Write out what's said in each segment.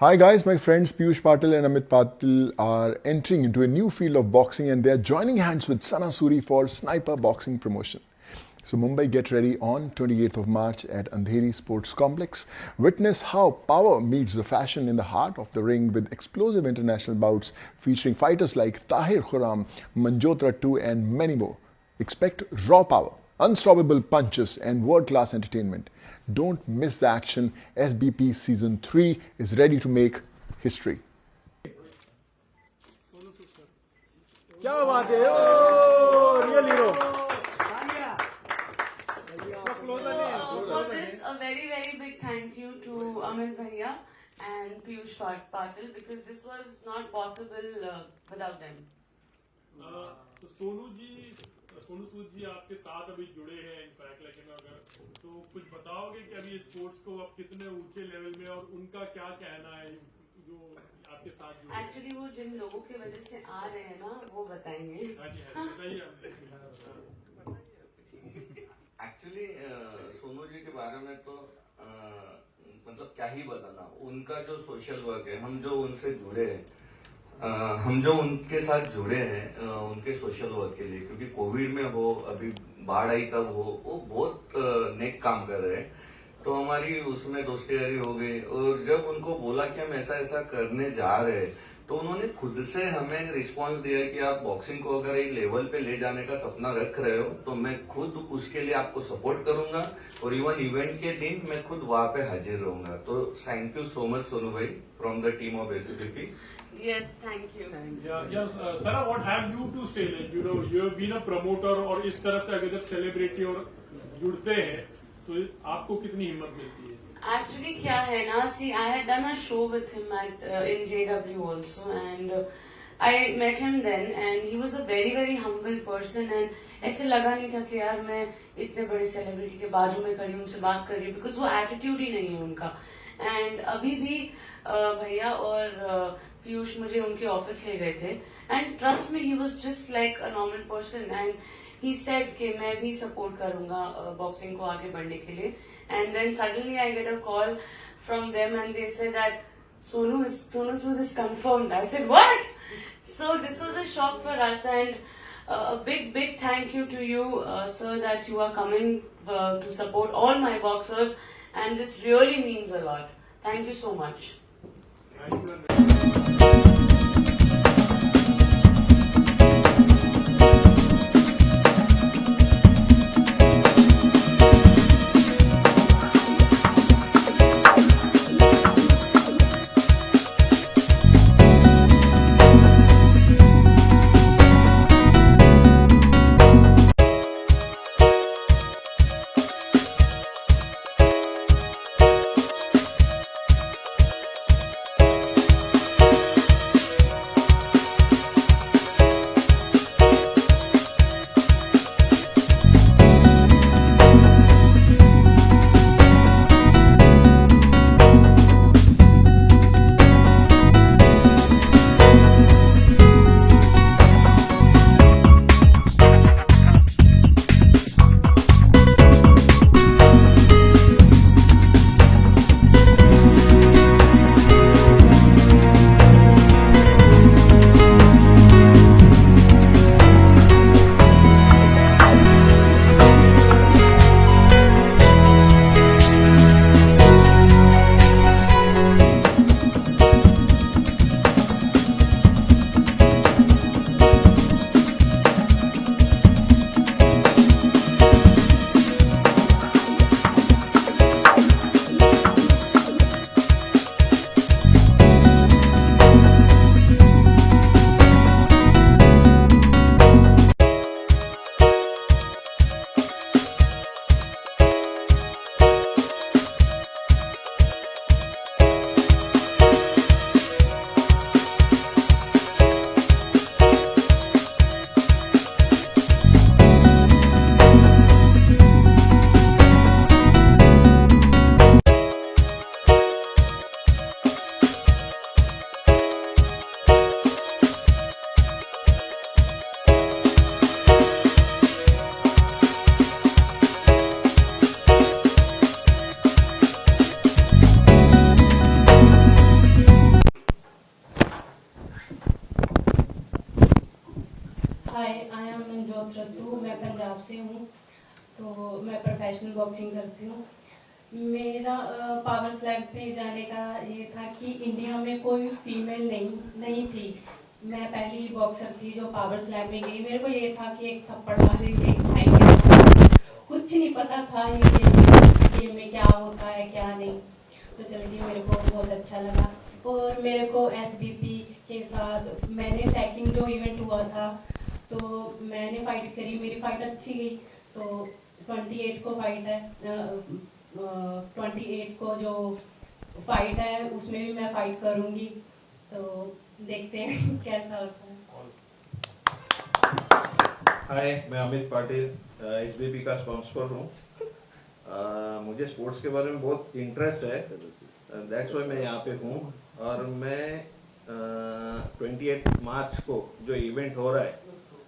Hi guys, my friends Piyush Patil and Amit Patil are entering into a new field of boxing and they are joining hands with Sana Suri for Sniper Boxing Promotion. So Mumbai, get ready on 28th of March at Andheri Sports Complex. Witness how power meets the fashion in the heart of the ring with explosive international bouts featuring fighters like Tahir Khurram, Manjot Rattu and many more. Expect raw power, unstoppable punches and world-class entertainment. Don't miss the action. SBP Season 3 is ready to make history. क्या बात है oh real hero For this, a very big thank you to Amit Bhaiya and Piyush Patil because this was not possible without them. तो सोनू सूद जी आपके साथ अभी जुड़े हैं in fact, लेकिन अगर तो कुछ बताओगे कि अभी स्पोर्ट्स को अब कितने ऊंचे लेवल में और उनका क्या कहना है जो आपके साथ जुड़े? एक्चुअली वो जिन लोगों की वजह से आ रहे हैं ना वो बताएंगे. हाँ जी बताइए एक्चुअली सोनू जी के बारे में तो मतलब क्या ही बताना. उनका जो सोशल वर्क है, हम जो उनसे जुड़े हैं, हम जो उनके साथ जुड़े हैं उनके सोशल वर्क के लिए, क्योंकि कोविड में हो, अभी बाढ़ आई तब हो, वो बहुत नेक काम कर रहे हैं. तो हमारी उसमें दोस्ती यारी हो गई और जब उनको बोला कि हम ऐसा ऐसा करने जा रहे हैं तो उन्होंने खुद से हमें रिस्पांस दिया कि आप बॉक्सिंग को अगर एक लेवल पे ले जाने का सपना रख रहे हो तो मैं खुद उसके लिए आपको सपोर्ट करूंगा और इवन इवेंट के दिन मैं खुद वहां पे हाजिर रहूंगा. तो thank you so much Sonu भाई from the team of SBP. Yes, thank you. Sara, what have you to say? Like, you have been a promoter और इस तरह से अगर जब सेलिब्रिटी और जुड़ते हैं तो आपको कितनी हिम्मत मिलती है? Actually, क्या है ना, see, I had done a show with him at in JW also, and I met him then, and he was a very humble person, and ऐसे लगा नहीं था कि यार मैं इतने बड़े सेलिब्रिटी के बाजू में खड़ी हूँ, उनसे बात कर रही हूँ, बिकॉज वो एटीट्यूड ही नहीं है उनका. एंड अभी भी भैया और पीयूष मुझे उनके ऑफिस ले गए थे, एंड ट्रस्ट में he was just like a normal person, and he said कि मैं भी सपोर्ट करूंगा बॉक्सिंग को आगे बढ़ने के लिए. And then suddenly I get a call from them and they said that Sonu Sood is confirmed. I said what? So this was a shock for us, and a big thank you to you, sir, that you are coming to support all my boxers, and this really means a lot. Thank you so much. Thank you. Rattu, मैं पंजाब से हूँ, तो मैं professional boxing करती हूँ। मेरा power slam पे जाने का ये था कि इंडिया में कोई फीमेल नहीं थी। मैं पहली बॉक्सर थी जो पावर स्लैम में गई। मेरे को ये था कि एक थप्पड़ मारेंगे, खाएंगे, कुछ नहीं पता था ये गेम में क्या होता है क्या नहीं। तो चलिए मेरे को बहुत अच्छा लगा। और मेरे को SBP के साथ मैंने सेकंड जो इवेंट हुआ था तो मैंने फाइट करी, मेरी फाइट अच्छी गई। तो 28 को फाइट है, 28 को जो फाइट है उसमें भी मैं फाइट करूंगी। तो देखते हैं कैसा होता है। हाय, मैं अमित पाटिल, SBP का स्पॉन्सर हूँ। मुझे स्पोर्ट्स के बारे में बहुत इंटरेस्ट है, दैट्स वाई मैं यहाँ पे हूँ। और मैं 28 मार्च को जो इवेंट हो रहा है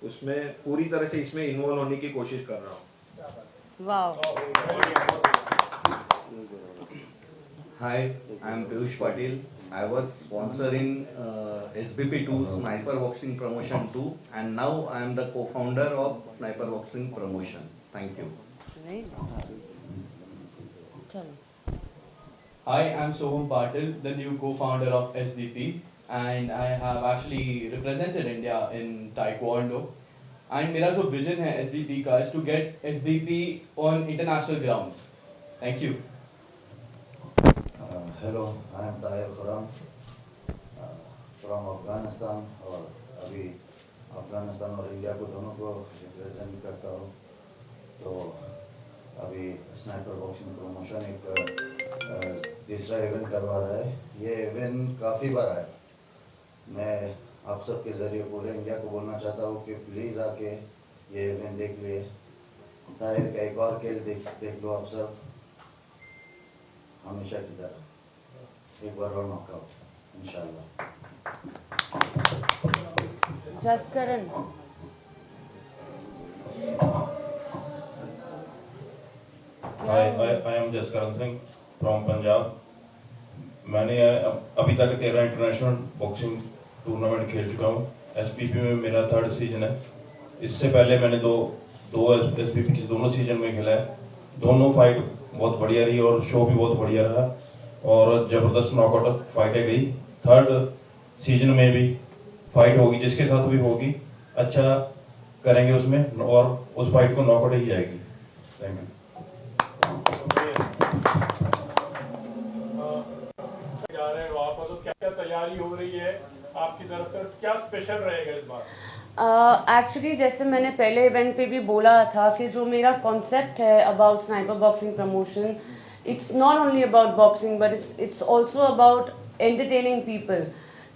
उसमें पूरी तरह से इसमें इन्वॉल्व होने की कोशिश कर रहा हूँ। Wow. Hi, I am Piyush Patil. I was sponsoring SBP2 Sniper Boxing Promotion 2 and now I am the co-founder of Sniper Boxing Promotion. Thank you. Hi, I'm Soham Patil, the new co-founder of SDP, and I have actually represented India in Taekwondo. And मेरा जो vision है SDP का is to get SDP on international grounds. Thank you. Hello, I am Tahir Khurram from Afghanistan और अभी अफगानिस्तान और India को दोनों को रिप्रेजेंट करता हूँ। तो अभी स्नाइपर बॉक्सिंग प्रमोशन एक तीसरा इवेंट करवा रहा है। ये इवेंट काफ़ी बार आया। मैं आप सबके ज़रिए पूरे इंडिया को बोलना चाहता हूँ कि प्लीज़ आके ये इवेंट देख लिए। ताहिर का एक और खेल देख लो आप सब, हमेशा की तरह एक बार और नॉकआउट इंशाल्लाह। Jaskaran. Hi, I am Jaskaran Singh from Punjab. मैंने अभी तक 13 इंटरनेशनल बॉक्सिंग टूर्नामेंट खेल चुका हूँ। SBP में मेरा 3rd सीजन है। इससे पहले मैंने दो SBP के दोनों सीजन में खेला है। दोनों फाइट बहुत बढ़िया रही और शो भी बहुत बढ़िया रहा और जबरदस्त नॉकआउट फाइटें गई। 3rd सीजन में भी फाइट होगी, जिसके साथ भी होगी अच्छा करेंगे उसमें और उस फाइट को नॉकआउट ही जाएगी। Thank you. जा रहे हैं वहाँ पर, तो क्या क्या तैयारी हो रही है आपकी तरफ से, क्या स्पेशल रहेगा इस बार? एक्चुअली जैसे मैंने पहले इवेंट पे भी बोला था कि जो मेरा कॉन्सेप्ट है about sniper boxing promotion, it's not only about boxing but it's also about entertaining people.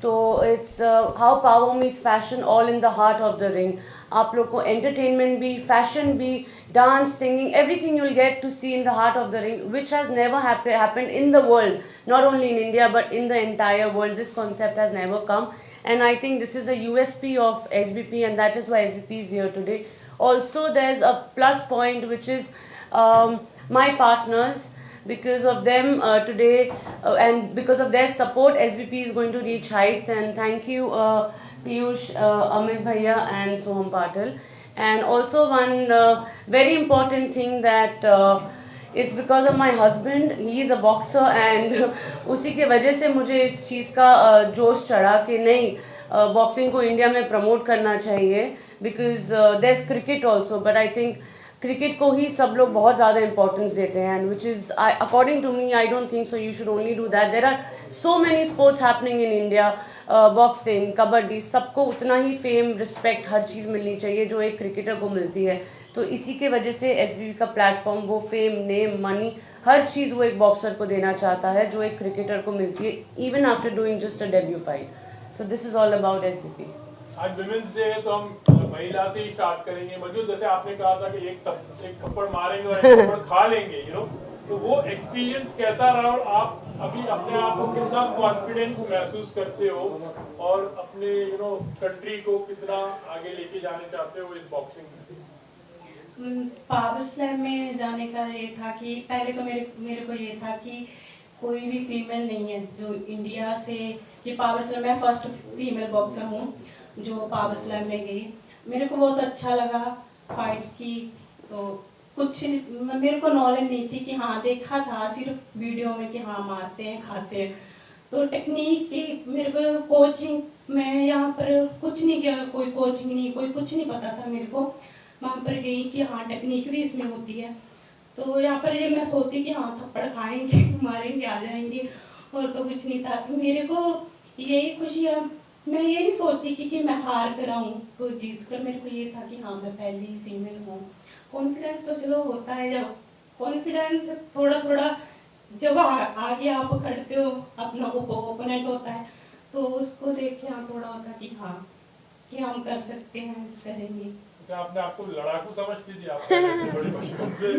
तो it's how power meets fashion all in the heart of the ring. आप लोग को एंटरटेनमेंट भी, फैशन भी, dance, singing, everything you'll get to see in the heart of the ring, which has never happened in the world, not only in India but in the entire world. This concept has never come, and I think this is the USP of SBP, and that is why SBP is here today. Also, there's a plus point which is my partners. Because of them today and because of their support, SBP is going to reach heights, and thank you Piyush, Amit Bhaiya and Soham Patil. And also one very important thing that it's because of my husband. He is a boxer and उसी के वजह से मुझे इस चीज़ का जोश चढ़ा कि नहीं बॉक्सिंग को इंडिया में प्रमोट करना चाहिए। because there's cricket also, but I think cricket को ही सब लोग बहुत ज़्यादा इंपॉर्टेंस देते हैं, and which is according to me I don't think so you should only do that. There are so many sports happening in India, boxing, kabaddi, सबको उतना ही फेम, रिस्पेक्ट, हर चीज़ मिलनी चाहिए जो एक क्रिकेटर को मिलती है। तो इसी के वजह से SBP का प्लेटफॉर्म वो फेम, नेम, मनी, हर चीज़ वो एक बॉक्सर को देना चाहता है जो एक क्रिकेटर को मिलती है, even after doing just a debut fight. So this is all about SBP। आज विमेंस डे है तो हम महिला से ही स्टार्ट करेंगे। मजूद, जैसे आपने कहा था कि एक थप्पड़ मारेंगे और एक थप्पड़ खा लेंगे, तो वो एक्सपीरियंस कैसा रहा और आप अभी अपने आप को कितना कॉन्फिडेंस महसूस करते हो और अपने कंट्री को कितना आगे लेके जाने चाहते हो इस बॉक्सिंग में? पावर स्लैम में जाने का ये था कि पहले तो मेरे को ये था कि कोई भी फीमेल नहीं है जो इंडिया से, ये पावर स्लैम, मैं फर्स्ट फीमेल बॉक्सर हूँ जो पावर स्लैम में गई। मेरे को बहुत अच्छा लगा फाइट की, तो कुछ मेरे को नॉलेज नहीं थी कि हाँ, देखा था सिर्फ वीडियो में कि हाँ मारते हैं खाते हैं, तो टेक्निक की मेरे को कोचिंग, मैं यहाँ पर कुछ नहीं किया, कोई कोचिंग नहीं, कोई कुछ नहीं पता था मेरे को। वहाँ पर गई कि हाँ टेक्निक भी इसमें होती है, तो यहाँ पर ये मैं सोचती कि हाँ थप्पड़ खाएंगे मारेंगे आ जाएंगे, और तो कुछ नहीं था मेरे को। यही खुशी है, मैं ये नहीं सोचती कि मैं हार कर आऊँ तो जीत कर, मेरे को ये था कि हाँ मैं पहली फीमेल हूँ। कॉन्फिडेंस तो चलो होता है, जब कॉन्फिडेंस थोड़ा थोड़ा जब आगे आप खड़ते हो, अपना ओपोनेंट होता है, तो उसको देख के हाँ थोड़ा होता कि हाँ कि हम कर सकते हैं, करेंगे। क्या आपने आपको लड़ाकू समझती थी? आप बड़ी मुश्किल से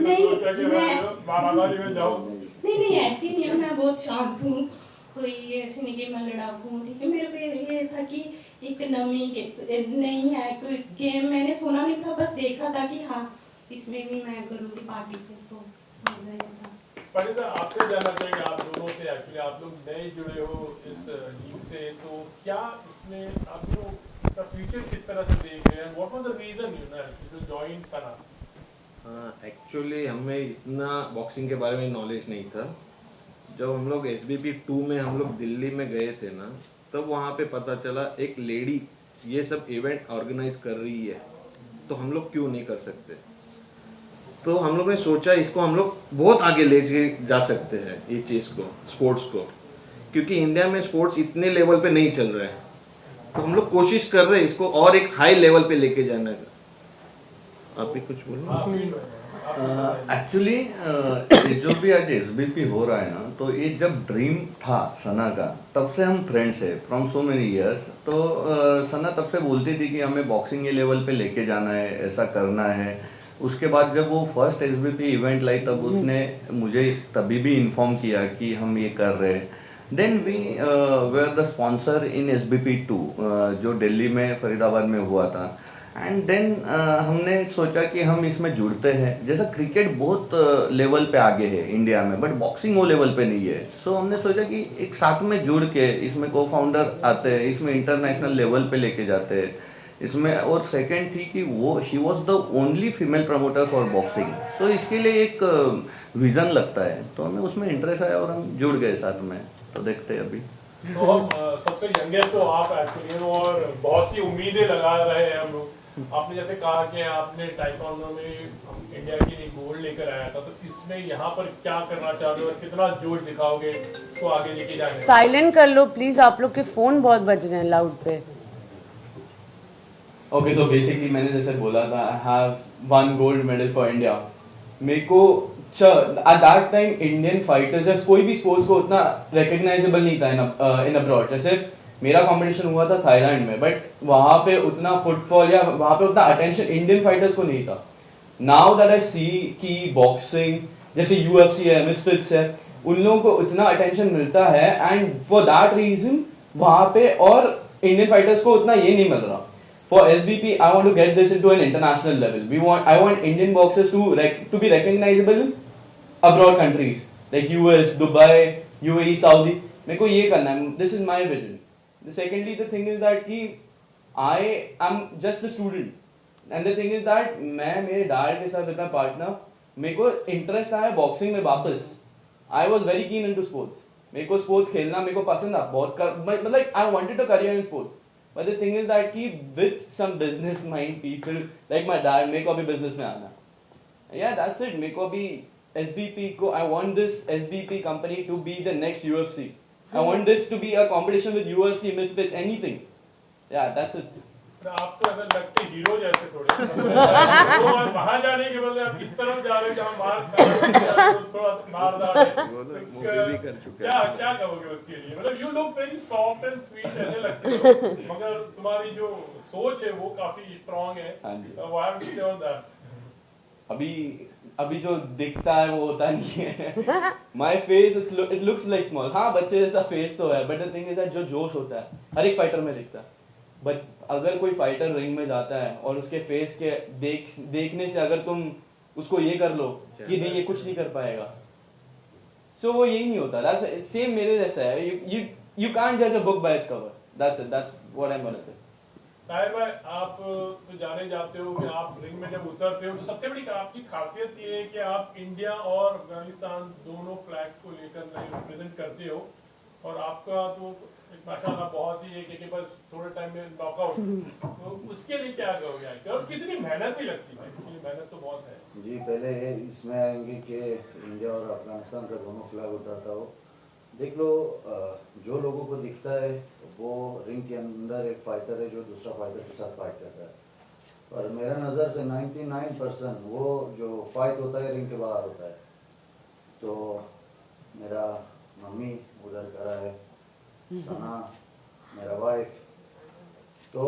मारामारी में जाओ? नहीं ऐसी नहीं है, मैं बहुत शांत हूँ, कोई ऐसे नहीं कि मैं लड़ाकू हूँ, ठीक है। मेरे को ये था कि एक नवी नहीं है, कोई गेम मैंने सुना नहीं था, बस देखा था कि हाँ इसमें भी मैं करूँगी पार्टी से, तो परिता आपसे जानना चाहेंगे, आप दोनों से, एक्चुअली आप लोग नए जुड़े हो इस लीग से, तो क्या इसमें आप लोग का फ्यूचर किस तरह से देख रहे हैं? What was the reason you join Sana? Actually हमें इतना बॉक्सिंग के बारे में नॉलेज नहीं था। जब हम लोग SBP 2 में हम लोग दिल्ली में गए थे ना, तब वहाँ पे पता चला एक लेडी ये सब इवेंट ऑर्गेनाइज कर रही है, तो हम लोग क्यों नहीं कर सकते। तो हम लोग ने सोचा इसको हम लोग बहुत आगे ले जा सकते हैं, ये चीज़ को, स्पोर्ट्स को, क्योंकि इंडिया में स्पोर्ट्स इतने लेवल पे नहीं चल रहे हैं, तो हम लोग कोशिश कर रहे हैं इसको और एक हाई लेवल पे लेके जाने का। आप भी कुछ बोलो। एक्चुअली जो भी आज SBP हो रहा है ना, तो ये जब ड्रीम था सना का, तब से हम फ्रेंड्स है फ्रॉम सो मेनी इयर्स। तो सना तब से बोलती थी कि हमें बॉक्सिंग ये लेवल पे लेके जाना है, ऐसा करना है। उसके बाद जब वो फर्स्ट SBP इवेंट लाई, तब उसने मुझे तभी भी इन्फॉर्म किया कि हम ये कर रहे हैं। Then we were the sponsor in SBP 2 जो दिल्ली में फरीदाबाद में हुआ था। एंड देन हमने सोचा कि हम इसमें जुड़ते हैं। जैसा क्रिकेट बहुत लेवल पे आगे है इंडिया में, बट बॉक्सिंग वो लेवल पे नहीं है। सो हमने सोचा कि एक साथ में जुड़ के इसमें को फाउंडर आते हैं, इसमें इंटरनेशनल लेवल पे लेके जाते हैं इसमें। और सेकंड थी कि वो she was the only female promoter for boxing, so इसके लिए एक विजन लगता है, तो हमें उसमें इंटरेस्ट आया और हम जुड़ गए साथ में। तो देखते हैं अभी। तो हम सबसे यंगेस्ट तो आप एक्चुअली हो, और बहुत सी उम्मीदें लगा रहे हैं हम लोग। आपने जैसे कहा कि आपने ताइक्वांडो में इंडिया की एक गोल्ड लेकर आया था, तो इसमें यहाँ पर क्या करना चाहते हो और कितना जोश दिखाओगे इसको आगे लेके जाने? साइलेंट कर लो प्लीज, आप लोग के फोन बहुत बज रहे हैं लाउड पे। ओके, सो बेसिकली मैंने जैसे बोला था, I have 1 gold medal for India. मेरे को at that time Indian fighters या कोई भी स्पोर्ट्स को उतना रिकग्नाइजेबल नहीं था इन अब्रॉड। जैसे मेरा कंपटीशन हुआ था थाईलैंड में, बट वहाँ पे उतना फुटफॉल या वहाँ पे उतना अटेंशन इंडियन फाइटर्स को नहीं था। नाउ दैट आई सी कि बॉक्सिंग जैसे UFC है, मिसफिट्स है, उन लोगों को उतना अटेंशन मिलता है, एंड फॉर दैट रीजन वहाँ पे और इंडियन फाइटर्स को उतना ये नहीं मिल रहा। For SBP, I want to get this into an international level. I want Indian boxers to be recognizable in abroad countries like US, Dubai, UAE, Saudi. मेरे को ये करना है. This is my vision. Secondly, the thing is that कि I am just a student, and the thing is that मैं मेरे dad के साथ अपना partner, मेरे को interest आया boxing में वापस. I was very keen into sports. मेरे को sports खेलना मेरे को पसंद था बहुत, मतलब I wanted a career in sports. But the thing is that कि with some business mind people like my dad, मेरे को अभी business में आना. Yeah, that's it. मेरे को अभी SBP को, I want this SBP company to be the next UFC. I want this to be a competition with UFC, Misfits, anything. Yeah, that's it. आप तो ऐसा लगते हीरो जैसे थोड़े। वहाँ जाने के बदले आप किस तरफ जा रहे हैं जहाँ मार थोड़ा मारदार है। क्या कहोगे उसके लिए? मतलब you look very soft and sweet ऐसे लगते हो, मगर तुम्हारी जो सोच है वो काफी स्ट्रॉन्ग है। Why am I saying that? अभी जो दिखता है वो होता नहीं है। My face it looks like small. हाँ, बच्चे जैसा फेस तो है, but the thing is that जो जोश होता है हर एक फाइटर में दिखता है। बट अगर कोई फाइटर रिंग में जाता है और उसके फेस के देखने से अगर तुम उसको ये कर लो कि नहीं ये कुछ नहीं कर पाएगा, सो वो यही नहीं होता। सेम मेरे जैसा है, you can't judge a book by its cover. That's it. That's what I'm gonna say. Tahir भाई, आप तो जाने जाते हो कि आप रिंग में जब उतरते हो तो सबसे बड़ी आपकी खासियत ये है कि आप इंडिया और अफगानिस्तान दोनों फ्लैग को लेकर रिप्रेजेंट करते हो, और आपका तो माशाल्लाह बहुत ही एक के पास थोड़े टाइम में नॉकआउट, तो उसके लिए क्या कहोगे और कितनी मेहनत भी लगती है? क्योंकि मेहनत तो बहुत है जी। पहले इसमें आएंगे कि इंडिया और अफगानिस्तान का दोनों फ्लैग उठाता हो। देख लो, जो लोगों को दिखता है वो रिंग के अंदर एक फाइटर है जो दूसरा फाइटर के साथ फाइट करता है, पर मेरा नज़र से 99% वो जो फाइट होता है रिंग के बाहर होता है। तो मेरा मम्मी उधर खड़ा है, सना मेरा वाइफ, तो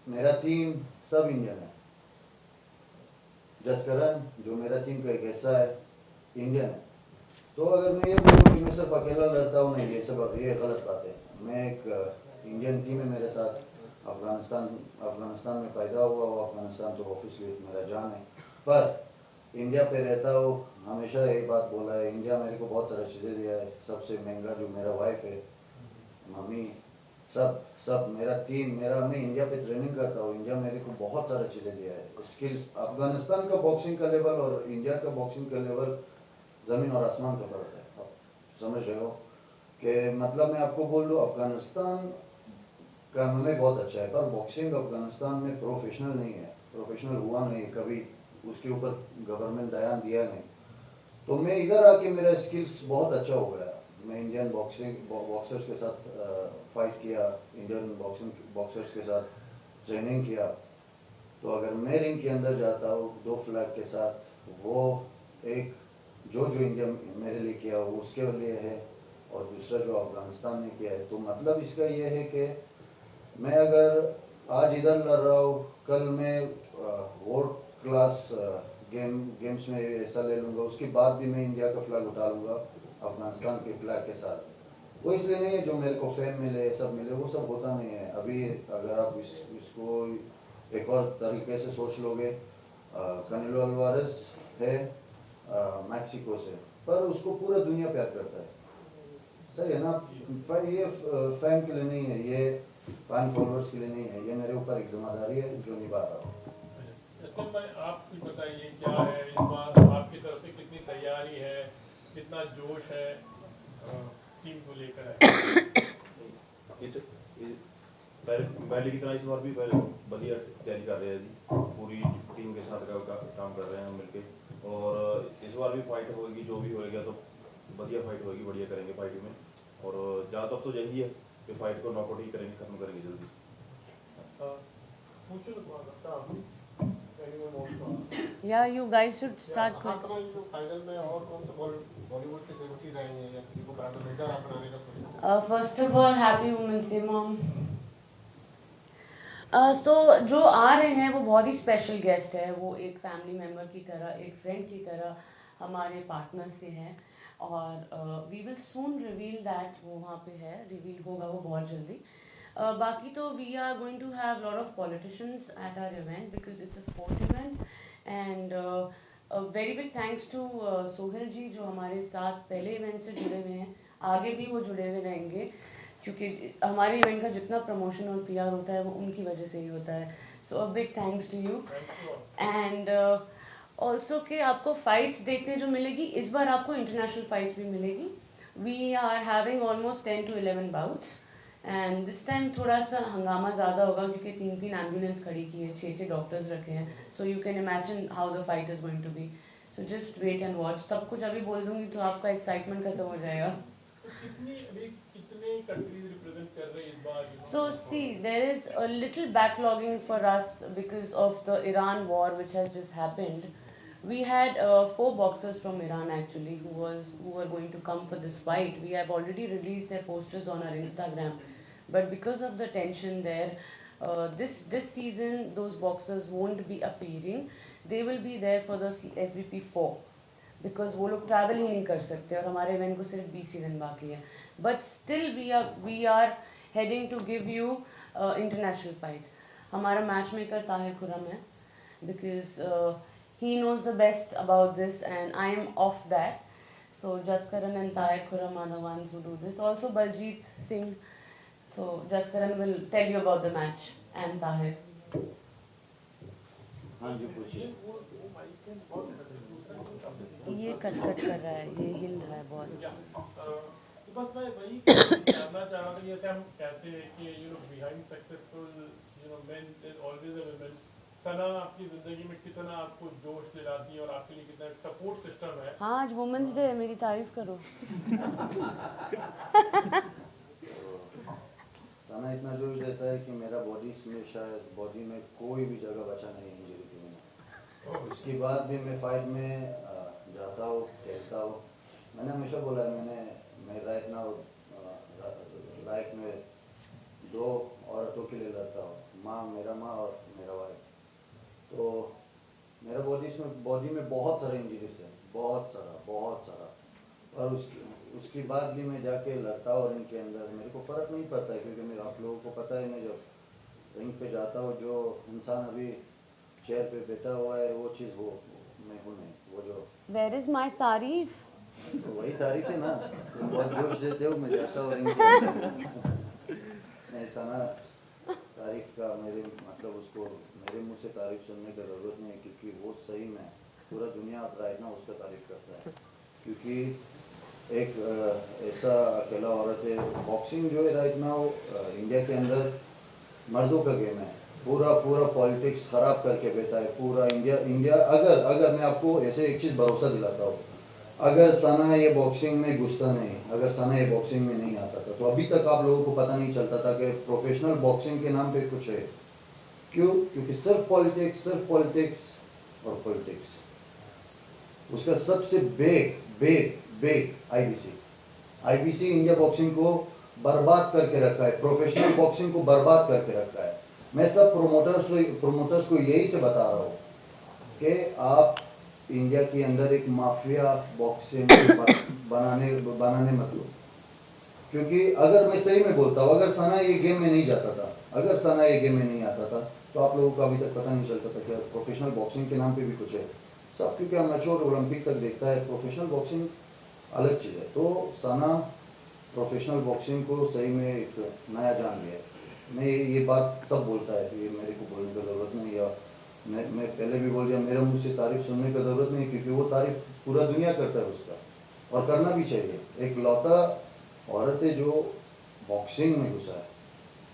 मेरा टीम सब इंडियन है। जसकरण जो मेरा टीम का एक हिस्सा है इंडियन है। तो अगर मैं ये बोलूँ कि मैं सिर्फ अकेला लड़ता हूँ, नहीं, ये गलत बात है। मैं एक इंडियन टीम है मेरे साथ। अफगानिस्तान में पैदा हुआ हूँ, अफगानिस्तान तो ऑफिसली मेरा जान है, पर इंडिया पे रहता हूँ। हमेशा यही बात बोला है, इंडिया मेरे को बहुत सारी चीज़ें दिया है। सबसे महंगा जो मेरा वाइफ है, मम्मी, सब मेरा टीम, मैं इंडिया पे ट्रेनिंग करता हूँ। इंडिया मेरे को बहुत सारी चीज़ें दिया है, स्किल्स। अफगानिस्तान का बॉक्सिंग का लेवल और इंडिया का बॉक्सिंग का लेवल ज़मीन और आसमान का फर्क है। आप समझ रहे हो कि मतलब मैं आपको बोल दूँ, अफगानिस्तान का हमें बहुत अच्छा है, पर बॉक्सिंग अफगानिस्तान में प्रोफेशनल नहीं है, प्रोफेशनल हुआ नहीं कभी, उसके ऊपर गवर्नमेंट ध्यान दिया नहीं। तो मैं इधर आके मेरा स्किल्स बहुत अच्छा हो गया। मैं इंडियन बॉक्सर्स के साथ फाइट किया, इंडियन बॉक्सर्स के साथ ट्रेनिंग किया। तो अगर मैं रिंग के अंदर जाता हूँ दो फ्लैग के साथ, वो एक जो इंडिया मेरे लिए किया वो उसके लिए है, और दूसरा जो अफगानिस्तान ने किया है। तो मतलब इसका ये है कि मैं अगर आज इधर लड़ रहा हूँ, कल मैं वर्ल्ड क्लास गेम्स में हिस्सा ले लूँगा, उसके बाद भी मैं इंडिया का फ्लैग उठा लूँगा अफगानिस्तान के फ्लैग के साथ। वो इसलिए नहीं है जो मेरे को फेम मिले, सब मिले, वो सब होता नहीं है। अभी अगर आप इसको एक और तरीके से सोच लोगे, कनीलो अल्वारेस है मैक्सिको से, पर उसको पूरा दुनिया प्यार करता है, सही है ना? ये फैन के लिए नहीं है, ये फैन फॉलोअर्स के लिए नहीं है, ये मेरे ऊपर एक जिम्मेदारी है जो निभा रहा हूँ। भाई, आप कुछ बताइए, क्या है इस बार आपकी तरफ से, कितनी तैयारी है, कितना जोश है टीम को लेकर है? पहले की तरह इस बार भी बढ़िया तैयारी कर रहे हैं जी, पूरी टीम के साथ काम कर रहे हैं हम मिलके, और इस बार भी फाइट होगी, जो भी होएगा तो बढ़िया फाइट होगी, बढ़िया करेंगे फाइट में। और ज़्यादातर तो यही है कि फाइट को नॉकआउट ही करेंगे, खत्म करेंगे जल्दी। Yeah, you guys should start. Final में और कौन से बॉलीवुड की सेलिब्रिटीज आएंगे या किसी को प्राइम मिनिस्टर आप बनाने का कोशिश? First of all, happy Women's Day, Mom. तो जो आ रहे हैं वो बहुत ही स्पेशल गेस्ट है। वो एक फैमिली मेम्बर की तरह, एक फ्रेंड की तरह हमारे पार्टनर्स के हैं, और we will soon reveal that, वो वहाँ पे है, रिवील होगा वो बहुत जल्दी। बाकी तो we are going to have lot of politicians at our event because it's a sport event, and very big thanks to Sohail ji जो हमारे साथ पहले इवेंट से जुड़े हुए हैं, आगे भी वो जुड़े हुए रहेंगे, क्योंकि हमारे इवेंट का जितना प्रमोशन और पीआर होता है वो उनकी वजह से ही होता है। So a big thanks to you, and also कि आपको फाइट्स देखने जो मिलेगी, इस बार आपको इंटरनेशनल फाइट्स भी मिलेगी। We are having almost 10 to 11 bouts, and this time थोड़ा सा हंगामा ज़्यादा होगा क्योंकि 3 एम्बुलेंस खड़ी की है, 6 डॉक्टर्स रखे हैं, so you can imagine how the fight is going to be. So just wait and watch. सब कुछ अभी बोल दूंगी तो आपका एक्साइटमेंट खत्म हो जाएगा। So see, there is a little backlogging for us because of the Iran war which has just happened. We had 4 boxers from Iran actually who were going to come for this fight. We have already released their posters on our Instagram, but because of the tension there, this season those boxers won't be appearing. They will be there for the SBP 4 because वो लोग travel ही नहीं कर सकते और हमारे event को सिर्फ 20 दिन बाकी है। But still we are heading to give you international fights. हमारा मैच मेकर ताहिर खुरम है because he knows the best about this and I am off that. So Jaskaran and Tahir Khurram are the ones who do this. Also Baljeet Singh. So Jaskaran will tell you about the match. and Tahir. हाँ जी पूछिए। ये cut कर रहा है, ये हिल रहा है बहुत। तो बस मैं वही जानना चाह रहा था कि जैसे हम कहते हैं कि behind successful men is always a woman. Sana आपकी जिंदगी में कितना आपको जोश दिलाती है और आपके लिए कितना सपोर्ट सिस्टम है? हाँ, आज वुमेन्स डे है, मेरी तारीफ करो। सना इतना जोश देता है कि मेरा बॉडी में शायद बॉडी में कोई भी जगह बचा नहीं इंजरी की मैंने। उसके बाद भी मैं फाइट में जाता हूँ, खेलता हूँ। मैंने हमेशा बोला है मैं राइट नाउ लाइफ में 2 औरतों के लिए लड़ता हूँ, मेरा माँ और मेरा वाइफ। तो मेरा बॉडी में बहुत सारे इंजरीज हैं, बहुत सारा। और उसके बाद भी मैं जाके लड़ता हूँ रिंग के अंदर। मेरे को फ़र्क नहीं पड़ता है क्योंकि मेरे आप लोगों को पता है, मैं जब रिंग पे जाता हूँ जो इंसान अभी चेयर पे बैठा हुआ है वो चीज़ वो मैं हूँ नहीं, वो जो Where is my तारीफ? तो वही तारीफ है ना, तुम बहुत जोश देते हो, मैं जाता हूँ रिंग के अंदर। मैं सना तारीफ का मतलब उसको मेरे मुंह से तारीफ सुनने की ज़रूरत नहीं है क्योंकि वो सही में पूरा दुनिया राइट ना उसका तारीफ करता है। क्योंकि एक ऐसा अकेला औरत है, बॉक्सिंग जो है राइट ना इंडिया के अंदर मर्दों का गेम है। पूरा पॉलिटिक्स खराब करके बैठा है पूरा इंडिया। अगर मैं आपको ऐसे एक चीज़ भरोसा दिलाता हूँ, अगर सना ये बॉक्सिंग में घुसता नहीं, अगर सना ये बॉक्सिंग में नहीं आता था तो अभी तक आप लोगों को पता नहीं चलता था कि प्रोफेशनल बॉक्सिंग के नाम पे कुछ है। क्यों? क्योंकि सिर्फ पॉलिटिक्स और पॉलिटिक्स। उसका सबसे बेग आईबीसी इंडिया बॉक्सिंग को बर्बाद करके रखा है, प्रोफेशनल बॉक्सिंग को बर्बाद करके रखा है। मैं सब प्रोमोटर्स को यही से बता रहा हूँ कि आप इंडिया के अंदर एक माफिया बॉक्सिंग बनाने मत लो। क्योंकि अगर मैं सही में बोलता हूँ, अगर सना ये गेम में नहीं जाता था, अगर सना ये गेम में नहीं आता था तो आप लोगों को अभी तक पता नहीं चलता था कि प्रोफेशनल बॉक्सिंग के नाम पे भी कुछ है। सब क्योंकि अमेच्योर ओलंपिक तक देखता है, प्रोफेशनल बॉक्सिंग अलग चीज़ है। तो सना प्रोफेशनल बॉक्सिंग को सही में एक नया जान लिया। मैं ये बात सब बोलता है, ये मेरे को बोलने की ज़रूरत नहीं, या मैं पहले भी बोल दिया, मेरे मुँह से तारीफ सुनने की ज़रूरत नहीं क्योंकि वो तारीफ पूरा दुनिया करता है उसका, और करना भी चाहिए। एक लौता औरत है जो बॉक्सिंग में घुसा है,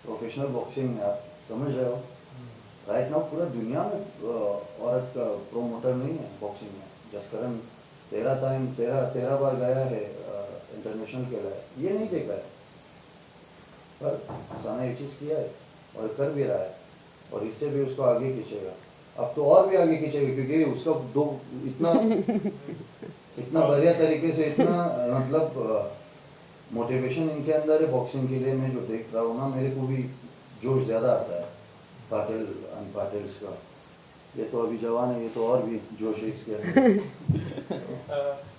प्रोफेशनल बॉक्सिंग में। आप समझ रहे हो राइट नाउ पूरा दुनिया में औरत का प्रोमोटर नहीं है बॉक्सिंग में। जसकरण 13 बार गया है इंटरनेशनल के लिए, ये नहीं देखा है, पर सना ये चीज़ किया है और कर भी रहा है, और इससे भी उसको आगे खींचेगा। अब तो और भी आगे खींचेगा क्योंकि उसका इतना बढ़िया तरीके से, इतना मतलब मोटिवेशन इनके अंदर है बॉक्सिंग के लिए। मैं जो देख रहा हूँ ना, मेरे को भी जोश ज़्यादा आता है पाटिल्स का। ये तो अभी जवान है, ये तो और भी जोश है इसके अंदर।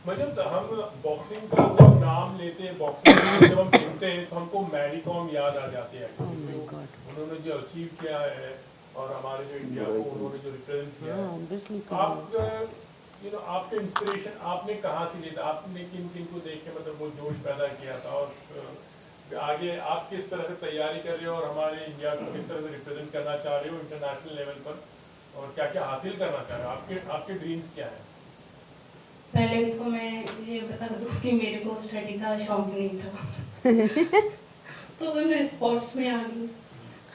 मतलब हम बॉक्सिंग का जब नाम लेते हैं, बॉक्सिंग जब हम सुनते हैं तो हमको मैरी कॉम याद आ जाती है। उन्होंने जो अचीव किया है और हमारे जो इंडिया को उन्होंने जो रिप्रेजेंट किया है, आपके इंस्पिरेशन आपने कहाँ से लिया था? आपने किन को देख के मतलब वो जोश पैदा किया था, और आगे आप किस तरह से तैयारी कर रहे हो और हमारे इंडिया को किस तरह से रिप्रेजेंट करना चाह रहे हो इंटरनेशनल लेवल पर, और क्या क्या हासिल करना चाह रहे हो? आपके ड्रीम्स क्या है? पहले तो मैं ये बता दूं कि मेरे को स्टडी का शौक नहीं था तो मैं स्पोर्ट्स में आ गई।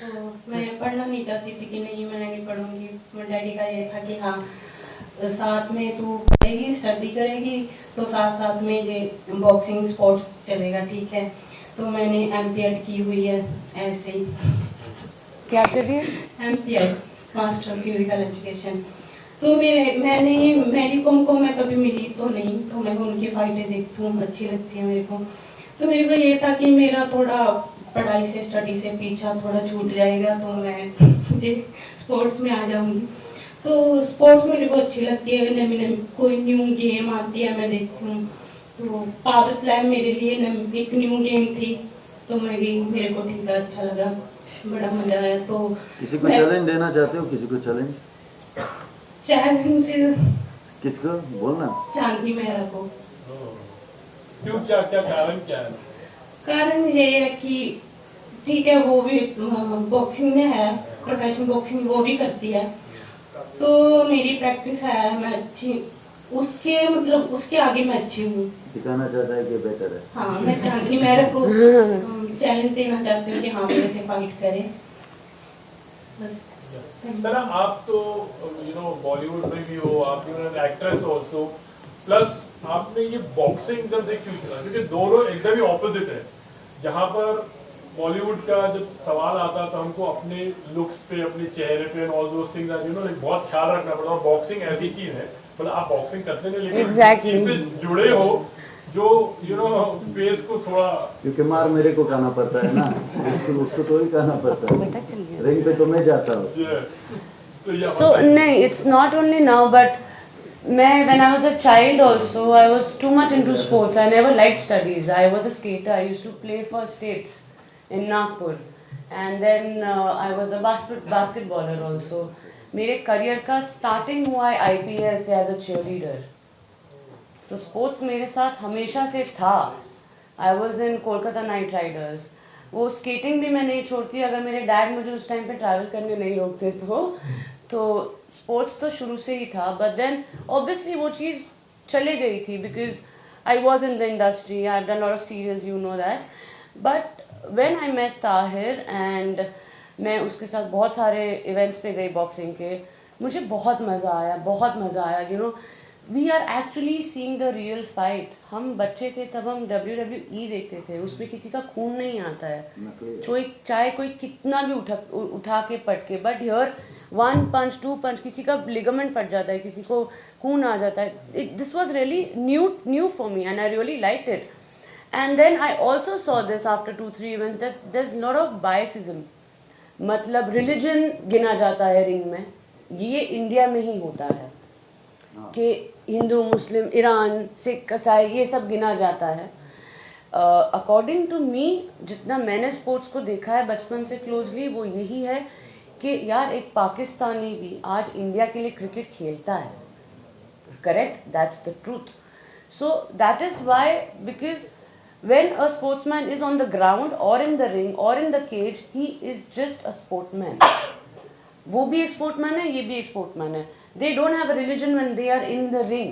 तो मैं पढ़ना नहीं चाहती थी कि नहीं मैं नहीं पढ़ूंगी। मेरे डैडी का ये था कि हाँ साथ में तू पढ़ेगी, स्टडी करेगी तो साथ साथ में ये बॉक्सिंग स्पोर्ट्स चलेगा, ठीक है। तो मैंने एमपीएड की हुई है ऐसे ही। क्या करिए? MPEd, master physical education. तो मैरी कॉम को मैं कभी मिली तो नहीं, तो मैं उनकी फाइटें देखती हूँ, अच्छी लगती है मेरे को। तो मेरे को ये था कि मेरा थोड़ा पढ़ाई से, स्टडी से पीछा थोड़ा छूट जाएगा तो मैं स्पोर्ट्स में आ जाऊंगी। तो स्पोर्ट्स मेरे को अच्छी लगती है, नई कोई न्यू गेम आती है मैं देखती हूँ। तो पावर स्लैम मेरे लिए एक न्यू गेम थी, तो मैं गई, मेरे को ठीक है, अच्छा लगा, बड़ा मजा आया। तो किसी को चैलेंज देना चाहते हो? किसी को चैलेंज किसको बोलना? चांदी मेरा को। क्यों, क्या कारण क्या है? कारण ये है कि ठीक है वो भी बॉक्सिंग में है प्रोफेशनल बॉक्सिंग वो भी करती है, तो मेरी प्रैक्टिस है, मैं अच्छी उसके मतलब उसके आगे मैं अच्छी हूँ। दिखाना चाहता है कि बेटर है। हाँ, मैं चाहती मेरे को चैलेंज देना चाहती हूँ कि हाँ मेरे से फाइट करे बस। सर आप तो बॉलीवुड में भी हो, आप एक्ट्रेस ऑल्सो, प्लस आपने ये बॉक्सिंग एकदम से क्यों चुना? क्योंकि दोनों एकदम ही ऑपोजिट है। जहाँ पर बॉलीवुड का जब सवाल आता तो हमको अपने लुक्स पे, अपने चेहरे पे ऑल दोस थिंग्स बहुत ख्याल रखना पड़ता, और बॉक्सिंग ऐसी चीज है, मतलब आप बॉक्सिंग करते नहीं लेकिन इससे जुड़े हो जो फेस को थोड़ा, क्योंकि मार मेरे को खाना पड़ता है ना, उसको तो ही खाना पड़ता है, रिंग पे तो मैं जाता हूँ। So नहीं, it's not only now but when I was a child also, I was too much into sports. I never liked studies. I was a skater. I used to play for states in Nagpur, and then I was a basketballer also. मेरे career का starting हुआ है IPL से as a cheerleader. So sports मेरे साथ हमेशा से था. I was in Kolkata night Riders. वो स्केटिंग भी मैं नहीं छोड़ती अगर मेरे डैड मुझे उस टाइम पे ट्रैवल करने नहीं रोकते तो स्पोर्ट्स तो शुरू से ही था. बट देन ऑब्वियसली वो चीज़ चले गई थी because I was in the industry, I have done lot of serials, you know that. But when I met Tahir and मैं उसके साथ बहुत सारे इवेंट्स पे गई बॉक्सिंग के, मुझे बहुत मज़ा आया. You know, we are actually seeing the real fight. हम बच्चे थे तब हम WWE देखते थे, उसमें किसी का खून नहीं आता है, चाहे कोई कितना भी उठा के पटके. बट हियर 1 punch 2 punch किसी का लिगामेंट फट जाता है, किसी को खून आ जाता है. This was really new for me and I really like it. And then I also saw this after 2-3 events that there is lot of biasism. मतलब रिलीजन गिना जाता है रिंग में, ये इंडिया में ही होता है कि हिंदू, मुस्लिम, ईरान, सिख, ईसाई ये सब गिना जाता है. अकॉर्डिंग टू मी, जितना मैंने स्पोर्ट्स को देखा है बचपन से क्लोजली, वो यही है कि यार एक पाकिस्तानी भी आज इंडिया के लिए क्रिकेट खेलता है. Correct, that's the truth. So that is why, because when a sportsman is on the ground or in the ring or in the cage, he is just a sportsman. वो भी एक sportsman है, ये भी एक sportsman है. They don't have a religion when they are in the ring.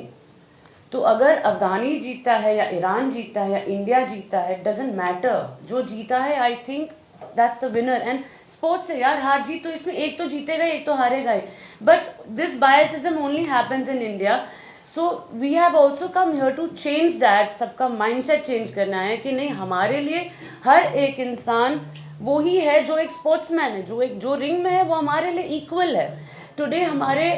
तो अगर अफगानी जीता है या ईरान जीता है या इंडिया जीता है, doesn't matter. जो जीता है, I think that's the winner. And sports है यार, हार जीत तो इसमें एक तो जीतेगा एक तो हारेगा ही. But this biasism only happens in India. So we have also come here to change that. सबका mindset change करना है कि नहीं, हमारे लिए हर एक इंसान वो ही है जो एक स्पोर्ट्समैन है, जो रिंग में है वो हमारे लिए इक्वल है. टुडे हमारे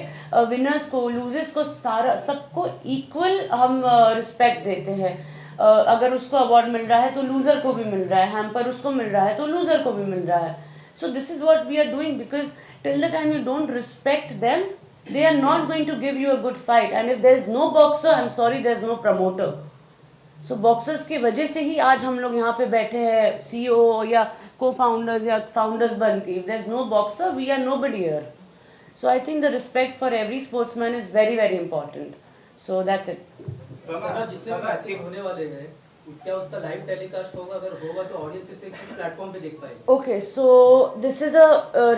विनर्स को, लूजर्स को, सबको इक्वल हम रिस्पेक्ट देते हैं. अगर उसको अवार्ड मिल रहा है तो लूजर को भी मिल रहा है, हैम्पर उसको मिल रहा है तो लूजर को भी मिल रहा है. So this is what we are doing, because till the time you don't respect them, they are not going to give you a good fight. And if there is no boxer, I'm sorry, there is no promoter. So boxers की वजह से ही आज हम लोग यहाँ पे बैठे हैं, CEO या co-founders या founders बन के. If there is no boxer, we are nobody here. So I think the respect for every sportsman is very very important. So that's it. सना जितने मैचेस होने वाले हैं उसका लाइव टेलीकास्ट होगा, अगर होगा तो ऑडियंस इसे किस प्लेटफॉर्म पे देख पाएगी? Okay, so this is a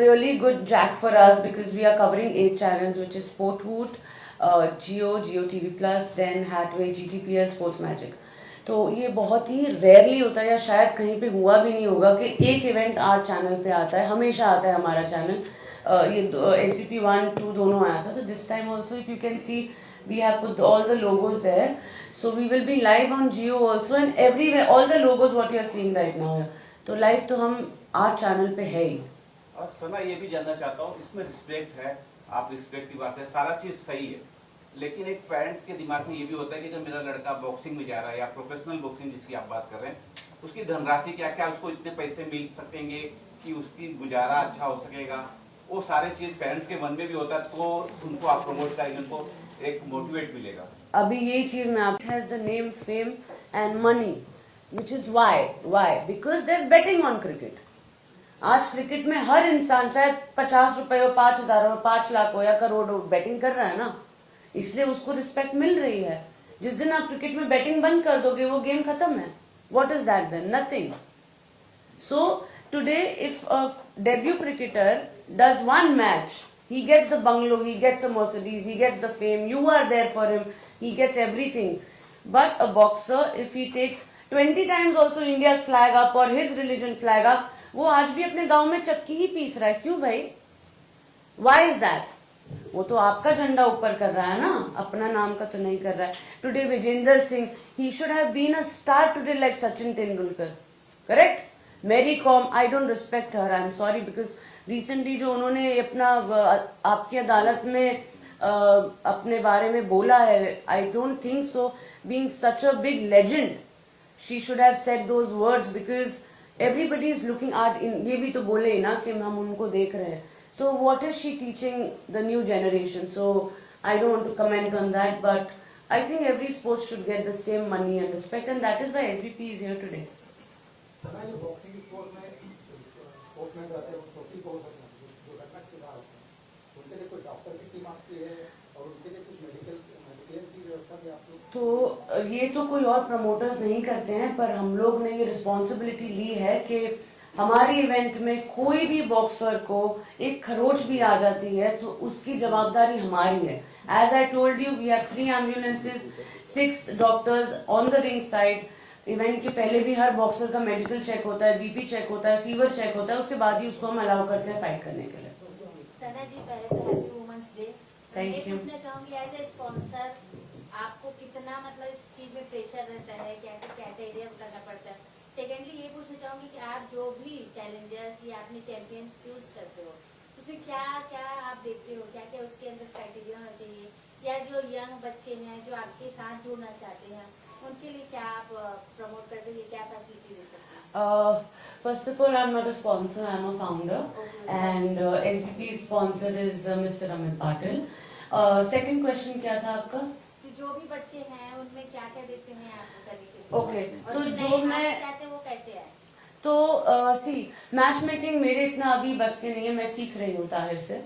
really good jack for us because we are covering 8 channels, which is Sportwood, Jio TV Plus, then Hathway, GTPL, Sports Magic. तो ये बहुत ही रेयरली होता है या शायद कहीं पे हुआ भी नहीं होगा कि एक इवेंट 8 चैनल पे आता है. हमेशा आता है हमारा चैनल. ये SBP 1-2 दोनों आया था. तो this time also if you can see, we have put all the logos there, so we will be live on Jio also and everywhere. All the logos what you are seeing right now, तो live तो हम 8 channel पे है ही. और सना ये भी जानना चाहता हूँ, इसमें रिस्पेक्ट है, आप रिस्पेक्ट की बात है, सारा चीज सही है, लेकिन एक पेरेंट्स के दिमाग में ये भी होता है कि अगर मेरा लड़का बॉक्सिंग में जा रहा है या प्रोफेशनल बॉक्सिंग जिसकी आप बात कर रहे हैं, उसकी धनराशि क्या उसको इतने पैसे मिल सकेंगे कि उसकी गुजारा अच्छा हो सकेगा, वो सारे चीज पेरेंट्स के मन में भी होता है, तो उनको आप प्रमोट करेंगे, उनको एक मोटिवेट मिलेगा. अभी ये चीज में आप has the name, fame and money, which is why because there's betting on cricket. आज क्रिकेट में हर इंसान चाहे 50 रुपए हो, 5,000 हो, 5 लाख हो या करोड़ हो, बैटिंग कर रहा है ना, इसलिए उसको रिस्पेक्ट मिल रही है. जिस दिन आप क्रिकेट में बैटिंग बंद कर दोगे वो गेम खत्म है. What is that then? Nothing. So today if a debut cricketer does one match, he gets the bungalow, he gets a Mercedes, he gets the fame, you are there for him, he gets everything. But a boxer, if he takes 20 times also India's flag up or his religion flag up, वो आज भी अपने गांव में चक्की ही piece रहा है. क्यों भाई? Why is that? वो तो आपका झंडा ऊपर कर रहा है ना, अपना नाम का तो नहीं कर रहा है. Today Vijender Singh, he should have been a star today like Sachin Tendulkar. Correct? Mary Kom, I don't respect her. I'm sorry because recently जो उन्होंने अपना आपकी अदालत में अपने बारे में बोला है, I don't think so. Being such a big legend, she should have said those words because everybody is looking. आज ये भी तो बोले ही ना कि हम उनको देख रहे हैं. So what is she teaching the new generation? So I don't want to comment on that, but I think every sport should get the same money and respect, and that is why SBP is here today. तो ये तो कोई और promoters नहीं करते हैं, पर हम लोग ने ये रिस्पॉन्सिबिलिटी ली है कि हमारे इवेंट में कोई भी बॉक्सर को एक खरोच भी आ जाती है तो उसकी जवाबदारी हमारी है. As I told you, we have 3 ambulances, 6 doctors on the ring side. Event के पहले भी हर बॉक्सर का मेडिकल चेक होता है, बीपी चेक होता है, फीवर चेक होता है, उसके बाद ही उसको हम अलाउ करते हैं फाइट करने के लिए. सना जी, पहले तो happy women's day. Thank you. पूछना चाहूंगी एज ए स्पॉन्सर आपको कितना मतलब इस चीज में प्रेशर रहता है, क्या क्राइटेरिया करना पड़ता है. सेकेंडली ये पूछना चाहूंगी कि आप जो भी चैलेंजर्स या अपने चैंपियन चूज करते हो उसमें क्या क्या आप देखते हो, क्या क्या उसके अंदर क्राइटेरिया होना चाहिए, या जो यंग बच्चे हैं जो आपके साथ जुड़ना चाहते हैं उनके लिए क्या आप प्रमोट करते हैं, क्या फैसिलिटी दे सकते हैं? First of all, I'm not a sponsor, I'm a founder, and SBP's sponsor is Mr. Amit Patil. Second question क्या था आपका? कि जो भी बच्चे हैं उनमें क्या क्या देखते हैं आप करने के लिए? Okay, तो जो मैं चाहते हैं वो कैसे आए? तो सी मैच मेकिंग मेरे इतना अभी बस के नहीं है, मैं सीख रही हूँ ताहिर से.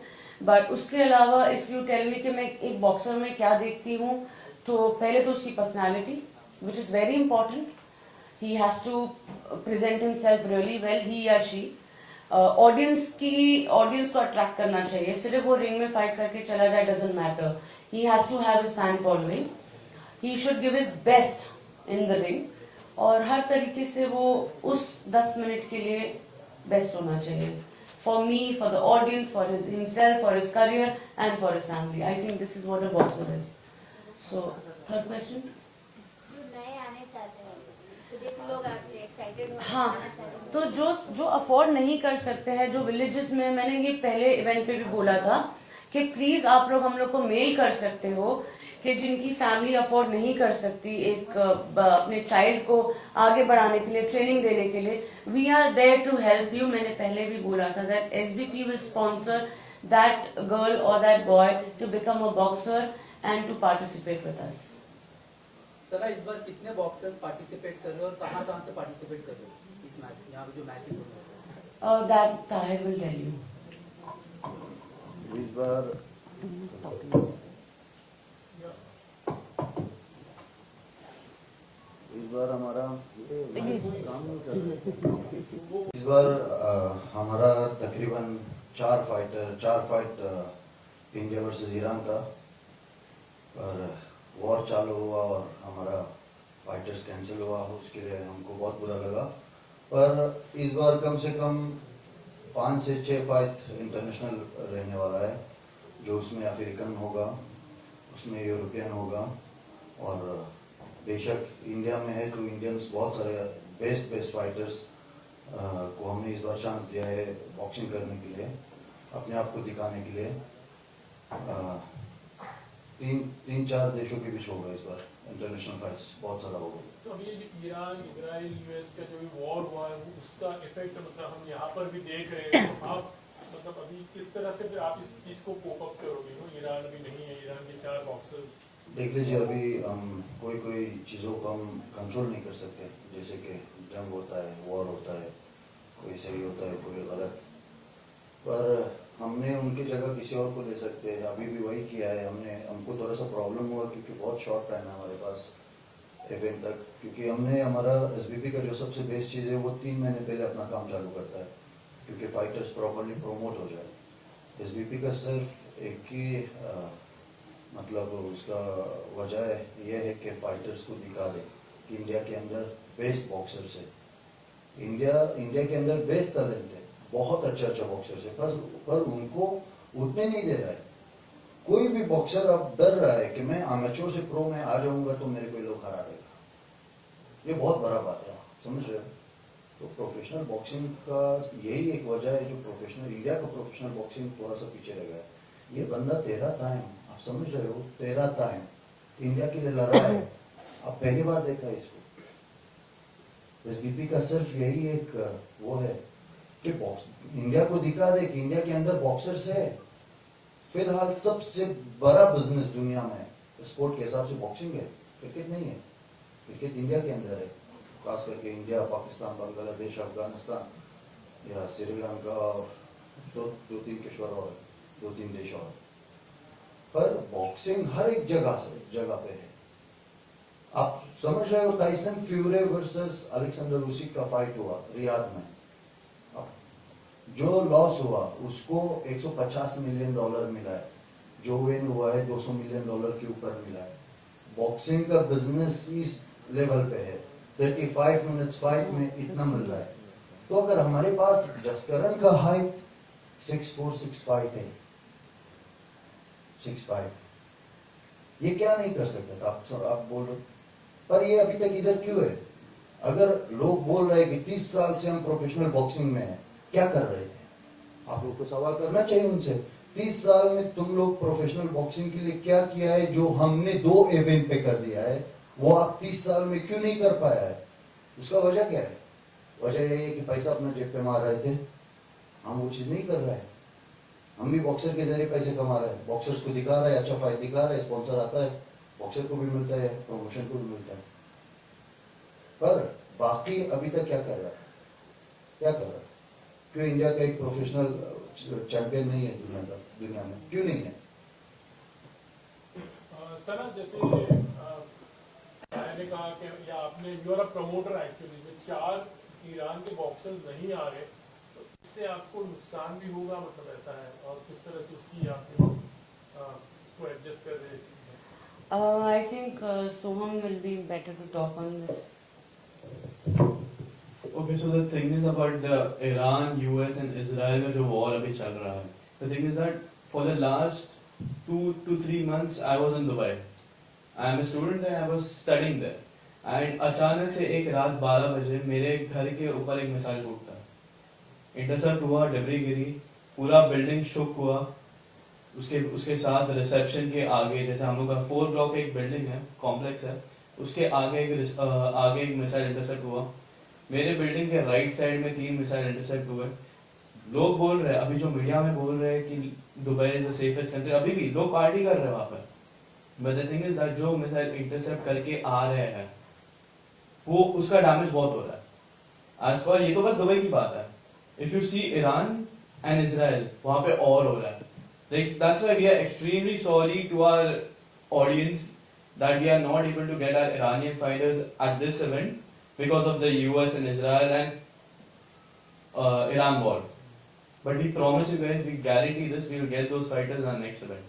बट उसके अलावा इफ़ यू टेल मी कि मैं एक बॉक्सर में क्या देखती हूँ, तो पहले तो उसकी personality which is very important. He has to present himself really well, he या शी. ऑडियंस को अट्रैक्ट करना चाहिए. सिर्फ वो रिंग में फाइट करके चला जाए doesn't matter. He has to have his fan following. He should give his best in the ring, और हर तरीके से वो उस 10 मिनट के लिए बेस्ट होना चाहिए. For me, for the audience, for himself, for his career and for his family. I think this is what a boxer is. So third question. जो नए आने चाहते हैं तो देखो लोग एक्साइटेड हो. हाँ, तो जो अफोर्ड नहीं कर सकते हैं, जो विलेजेस में, मैंने ये पहले इवेंट पे भी बोला था कि प्लीज आप लोग हम लोग को मेल कर सकते हो कि जिनकी फैमिली अफोर्ड नहीं कर सकती एक अपने चाइल्ड को आगे बढ़ाने के लिए, ट्रेनिंग देने के लिए, we are there to help you. मैंने पहले भी बोला था that SBP will sponsor that girl और that boy to become a boxer and to participate with us. Sir, इस बार कितने बॉक्सर्स पार्टिसिपेट कर रहे हो और कहाँ से पार्टिसिपेट कर रहे हो इस मैच, यहाँ पे जो मैचेस हो रहे हैं? That Tahir will tell you. इस बार हमारा इस बार हमारा तकरीबन 4 फाइट इंडिया वर्सेस ईरान का, पर वॉर चालू हुआ और हमारा फाइटर्स कैंसिल हुआ. उसके लिए हमको बहुत बुरा लगा. पर इस बार कम से कम 5 से 6 फाइट इंटरनेशनल रहने वाला है, जो उसमें अफ्रीकन होगा, उसमें यूरोपियन होगा, और बेशक इंडिया में है तो इंडियंस बहुत सारे बेस्ट फाइटर्स को हमने इस बार चांस दिया है बॉक्सिंग करने के लिए, अपने आप को दिखाने के लिए. 3-4 देशों के बीच होगा इस बार इंटरनेशनल फाइट्स, बहुत सारा होगा. तो अभी ईरान, इजराइल, यूएस का जो भी वॉर हुआ है उसका इफेक्ट मतलब हम यहाँ पर भी देख रहे हैं. तो आप मतलब अभी किस तरह से आप इस चीज को कोप अप करोगे? ईरान अभी नहीं है, ईरान के 4 बॉक्सर्स. देख लीजिए, अभी हम कोई चीज़ों को हम कंट्रोल नहीं कर सकते. जैसे कि जंग होता है, वॉर होता है, कोई सही होता है, कोई गलत, पर हमने उनकी जगह किसी और को ले सकते हैं. अभी भी वही किया है हमने. हमको थोड़ा सा प्रॉब्लम हुआ क्योंकि बहुत शॉर्ट टाइम है हमारे पास इवेंट तक, क्योंकि हमने हमारा SBP का जो सबसे बेस्ट चीज़ है वो 3 महीने पहले अपना काम चालू करता है, क्योंकि फाइटर्स प्रॉपरली प्रोमोट हो जाए. एसबीपी का सिर्फ एक ही मतलब उसका वजह यह है कि फाइटर्स को दिखा दे कि इंडिया के अंदर बेस्ट बॉक्सर्स है, इंडिया के अंदर बेस्ट टैलेंट है, बहुत अच्छा बॉक्सर्स है, पर उनको उतने नहीं दे रहा है। कोई भी बॉक्सर अब डर रहा है कि मैं अमेच्योर से प्रो में आ जाऊंगा तो मेरे को लोग हरा देगा। ये बहुत बड़ा बात है, समझ रहे हो? तो प्रोफेशनल बॉक्सिंग का यही एक वजह है जो प्रोफेशनल इंडिया का प्रोफेशनल बॉक्सिंग थोड़ा सा पीछे रह गया है। ये बंदा 13 टाइम, आप समझ रहे हो, 13 टाइम इंडिया के लिए लड़ा है। आप पहली बार देखा है इसको। एसबीपी का सिर्फ यही एक वो है कि बॉक्स इंडिया को दिखा दे कि इंडिया के अंदर बॉक्सर्स है। फिलहाल सबसे बड़ा बिजनेस दुनिया में स्पोर्ट के हिसाब से बॉक्सिंग है, क्रिकेट नहीं है। क्रिकेट इंडिया के अंदर है, खास करके इंडिया, पाकिस्तान, बांग्लादेश, अफगानिस्तान या श्रीलंका और दो तीन किश्वर और 2-3 देश और। पर बॉक्सिंग हर एक जगह पे है। आप समझ रहे हो, टाइसन फ्यूरी वर्सेस अलेक्जेंडर उसिक का फाइट हुआ रियाद में, जो लॉस हुआ उसको $150 मिलियन मिला है, जो विन हुआ है $200 मिलियन के ऊपर मिला है। बॉक्सिंग का बिजनेस इस लेवल पे है, 35 मिनट्स फाइट में इतना मिल रहा है। तो अगर हमारे पास जसकरण का हाइट 6'4", 6'5" है, 6'5", ये क्या नहीं कर सकता? आप बोल रहे, पर ये अभी तक इधर क्यों है? अगर लोग बोल रहे हैं कि 30 साल से हम प्रोफेशनल बॉक्सिंग में हैं, क्या कर रहे थे? आप लोग को सवाल करना चाहिए उनसे। 30 साल में तुम लोग प्रोफेशनल बॉक्सिंग के लिए क्या किया है जो हमने 2 इवेंट पे कर दिया है, वो आप 30 साल में क्यों नहीं कर पाया है? उसका वजह क्या है? वजह यही है कि पैसा अपना जेब पे मार रहे थे। हम वो चीज नहीं कर रहे हैं। हम भी बॉक्सर के जरिए पैसे कमा रहे हैं, बॉक्सर्स को दिखा रहे हैं, अच्छा फाइट दिखा रहे हैं, स्पॉन्सर आता है, बॉक्सर को भी मिलता है, प्रमोशन को भी मिलता है। पर बाकी अभी तक क्या कर रहा है? क्या कर रहा है? क्यों इंडिया का एक प्रोफेशनल चैंपियन नहीं है दुनिया में? क्यों नहीं है? सर जैसे मैंने कहा कि या आपने you are a promoter actually, में 4 ईरान के बॉक्सर्स नहीं आ रहे तो इससे आपको नुकसान भी होगा, मतलब ऐसा है, और किस तरह से उसकी आप को एडजस्ट कर रहे हैं? I think Soham will be better to talk on this. Okay, so the thing is about the Iran, US and Israel में जो war अभी चल रहा है. The thing is that for the last 2 to 3 months I was in Dubai. I am a student there, I was studying there. And अचानक से एक रात 12 बजे मेरे घर के ऊपर एक मिसाइल टूटा. इंटरसेप्ट हुआ, डिब्री गिरी, पूरा बिल्डिंग शुक हुआ. उसके साथ रिसेप्शन के आगे, जैसे हम लोग का 4 ब्लॉक एक बिल्डिंग है, कॉम्प्लेक्स है, उसके आगे एक मिसाइल इंटरसेप्ट हुआ. मेरे बिल्डिंग के राइट साइड में 3 मिसाइल इंटरसेप्ट हुए. लोग बोल रहे हैं, अभी जो मीडिया में बोल रहे हैं कि Dubai is the safest country, अभी भी लोग पार्टी कर रहे हैं वहां पर. But the thing is that जो मिसाइल इंटरसेप्ट करके आ रहे हैं वो उसका डैमेज बहुत हो रहा है. आज पर ये तो बस दुबई की बात है. If you see Iran and Israel, वहां पे और हो रहा है. Like, that's why we are extremely sorry to our audience that we are not able to get our Iranian fighters at this event because of the US and Israel and Iran war. But we promise you guys, we guarantee this, we will get those fighters in our next event.